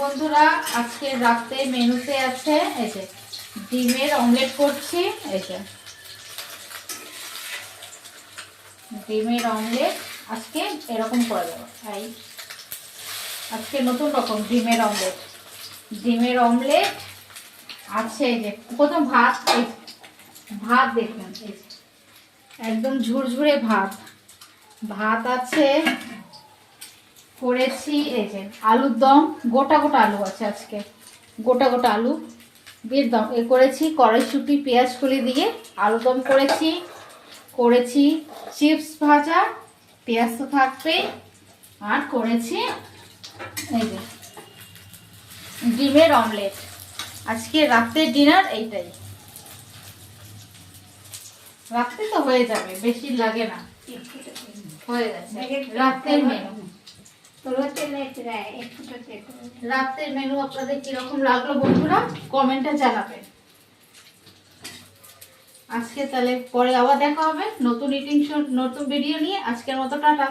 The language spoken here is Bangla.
বন্ধুরা, আজকে রাতে মেনুতে আছে এই যে ডিমের অমলেট করছি। এই যে ডিমের অমলেট আজকে এরকম করে দেবো। আজকে নতুন রকম ডিমের অমলেট আছে। এই যে প্রথম ভাত, ভাত দেখুন, একদম ঝুরঝুরে ভাত আছে। করেছি এই যে আলুর দম, গোটা গোটা আলু আছে আজকে, গোটা গোটা আলু দিয়ে দম করেছি। কড়াইশুঁটি পেঁয়াজ কলি দিয়ে আলু দম করেছি চিপস ভাজা, পেঁয়াজ তো থাকবে, আর করেছি এই যে ডিমের অমলেট। আজকে রাতের ডিনার এইটাই। রাত্রে তো হয়ে যাবে, বেশি লাগে না, হয়ে গেছে রাতের মেনু। রাতের মেনু আপনাদের কিরকম লাগলো বন্ধুরা, কমেন্টে জানাবেন। আজকে তাহলে পরে আবার দেখা হবে নতুন ভিডিও নিয়ে। আজকের মতো টাটা।